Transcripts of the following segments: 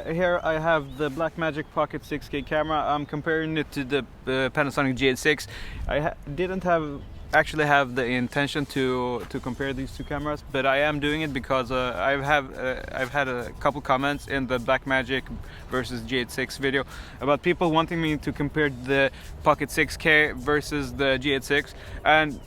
Here I have the Blackmagic Pocket 6K camera. I'm comparing it to the Panasonic Gh6. Didn't actually have the intention to compare these two cameras, but I am doing it because I've had a couple comments in the Blackmagic versus Gh6 video about people wanting me to compare the Pocket 6K versus the Gh6, and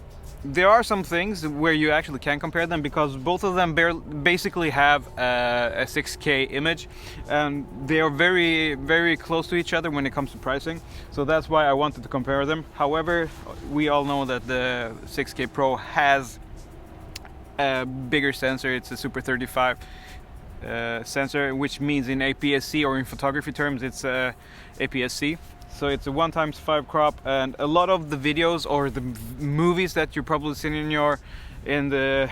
there are some things where you actually can compare them because both of them basically have a 6K image, and they are very, very close to each other when it comes to pricing. So that's why I wanted to compare them. However, we all know that the 6K Pro has a bigger sensor. It's a Super 35 sensor, which means in APS-C, or in photography terms, it's APS-C. So it's a 1x5 crop, and a lot of the videos or the movies that you've probably seen in the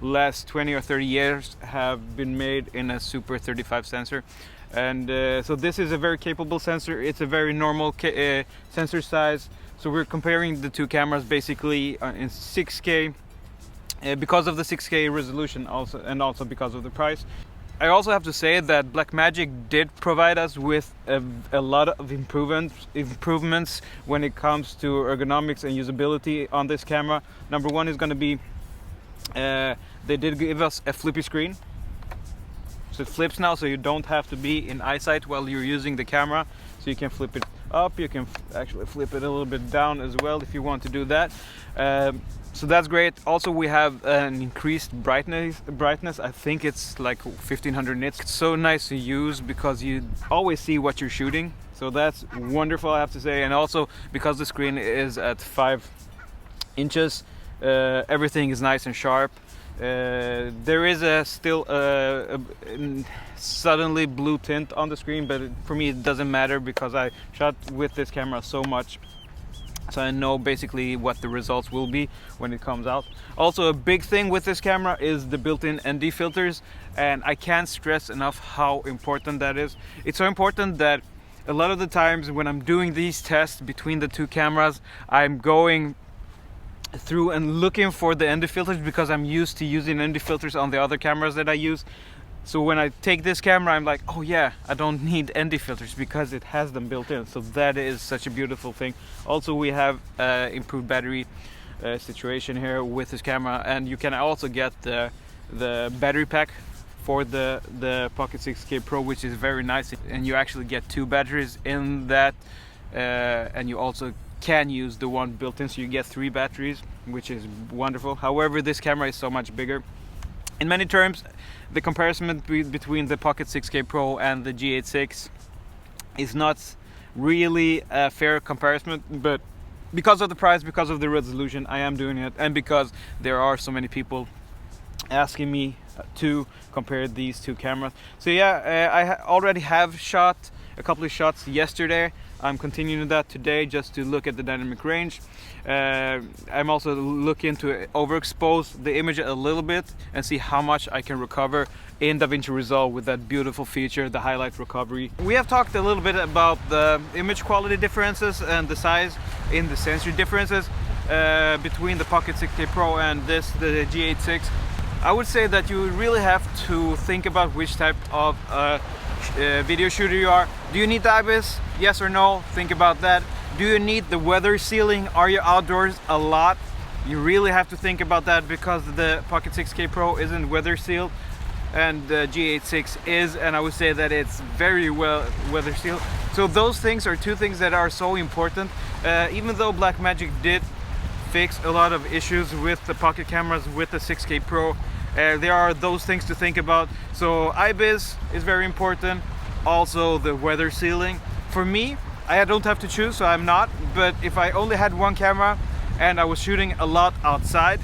last 20 or 30 years have been made in a Super 35 sensor. And so this is a very capable sensor. It's a very normal sensor size. So we're comparing the two cameras basically in 6K because of the 6K resolution also, and also because of the price. I also have to say that Blackmagic did provide us with a lot of improvements when it comes to ergonomics and usability on this camera. Number one is going to be they did give us a flippy screen. So it flips now, so you don't have to be in eyesight while you're using the camera. So you can flip it up, you can actually flip it a little bit down as well if you want to do that. So that's great. Also, we have an increased brightness. I think it's like 1500 nits. It's so nice to use because you always see what you're shooting. So that's wonderful, I have to say. And also because the screen is at 5 inches, everything is nice and sharp. There is still a suddenly blue tint on the screen, but for me it doesn't matter because I shot with this camera so much. So I know basically what the results will be when it comes out. Also, a big thing with this camera is the built-in ND filters, and I can't stress enough how important that is. It's so important that a lot of the times when I'm doing these tests between the two cameras, I'm going through and looking for the ND filters because I'm used to using ND filters on the other cameras that I use. So when I take this camera, I'm like, oh yeah, I don't need ND filters because it has them built in. So that is such a beautiful thing. Also, we have improved battery situation here with this camera, and you can also get the battery pack for the Pocket 6K Pro, which is very nice. And you actually get 2 batteries in that, and you also can use the one built in, so you get 3 batteries, which is wonderful. However, this camera is so much bigger. In many terms, the comparison between the Pocket 6K Pro and the Gh6 is not really a fair comparison, but because of the price, because of the resolution, I am doing it, and because there are so many people asking me to compare these two cameras. So yeah, I already have shot a couple of shots yesterday. I'm continuing that today just to look at the dynamic range. I'm also looking to overexpose the image a little bit and see how much I can recover in DaVinci Resolve with that beautiful feature, the highlight recovery. We have talked a little bit about the image quality differences and the size in the sensor differences between the Pocket 6K Pro and the Gh6. I would say that you really have to think about which type of video shooter you are. Do you need the IBIS? Yes or no? Think about that. Do you need the weather sealing? Are you outdoors a lot? You really have to think about that because the Pocket 6K Pro isn't weather sealed and the Gh6 is, and I would say that it's very well weather sealed. So those things are two things that are so important. Even though Blackmagic did fix a lot of issues with the pocket cameras with the 6K Pro, there are those things to think about. So IBIS is very important. Also the weather sealing. For me, I don't have to choose, so I'm not. But if I only had one camera and I was shooting a lot outside,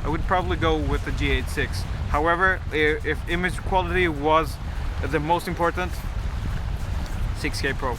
I would probably go with the Gh6. However, if image quality was the most important, 6K Pro.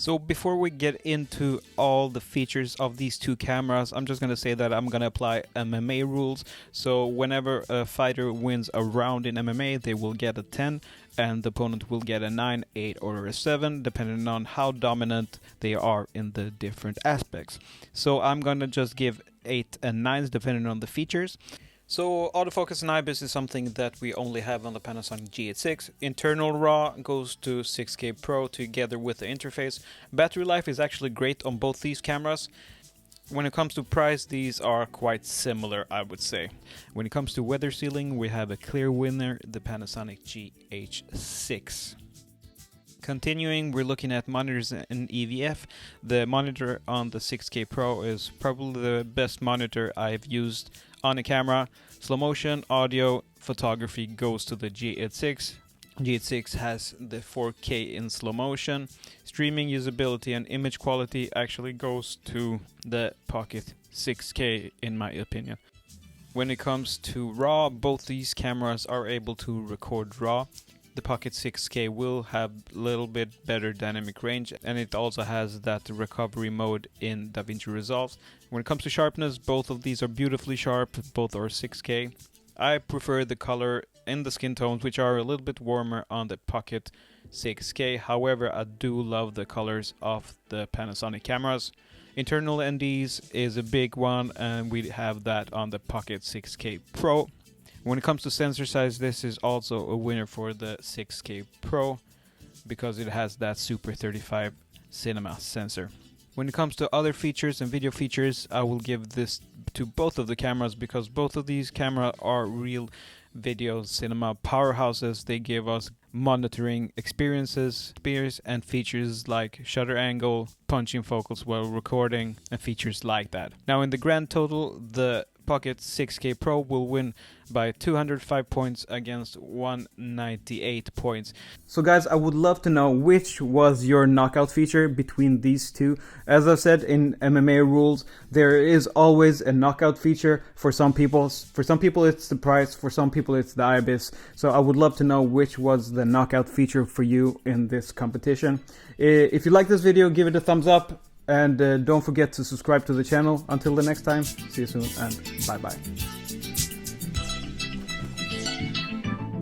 So before we get into all the features of these two cameras, I'm just going to say that I'm going to apply MMA rules. So whenever a fighter wins a round in MMA, they will get a 10 and the opponent will get a 9, 8 or a 7 depending on how dominant they are in the different aspects. So I'm going to just give 8 and 9s depending on the features. So autofocus and IBIS is something that we only have on the Panasonic Gh6. Internal RAW goes to 6K Pro together with the interface. Battery life is actually great on both these cameras. When it comes to price, these are quite similar, I would say. When it comes to weather sealing, we have a clear winner, the Panasonic Gh6. Continuing, we're looking at monitors and EVF. The monitor on the 6K Pro is probably the best monitor I've used on a camera. Slow motion, audio, photography goes to the Gh6. Gh6 has the 4K in slow motion. Streaming usability and image quality actually goes to the Pocket 6K in my opinion. When it comes to RAW, both these cameras are able to record RAW. The Pocket 6K will have a little bit better dynamic range, and it also has that recovery mode in DaVinci Resolve. When it comes to sharpness, both of these are beautifully sharp, both are 6K. I prefer the color in the skin tones, which are a little bit warmer on the Pocket 6K. However, I do love the colors of the Panasonic cameras. Internal NDs is a big one, and we have that on the Pocket 6K Pro. When it comes to sensor size, this is also a winner for the 6K Pro because it has that Super 35 cinema sensor. When it comes to other features and video features, I will give this to both of the cameras because both of these cameras are real video cinema powerhouses. They give us monitoring experiences, and features like shutter angle, punching focus while recording, and features like that. Now in the grand total, the Pocket 6K Pro will win by 205 points against 198 points. So guys, I would love to know which was your knockout feature between these two. As I've said in MMA rules, there is always a knockout feature for some people. For some people it's the price, for some people it's the IBIS. So I would love to know which was the knockout feature for you in this competition. If you like this video, give it a thumbs up. And don't forget to subscribe to the channel. Until the next time, see you soon and bye bye.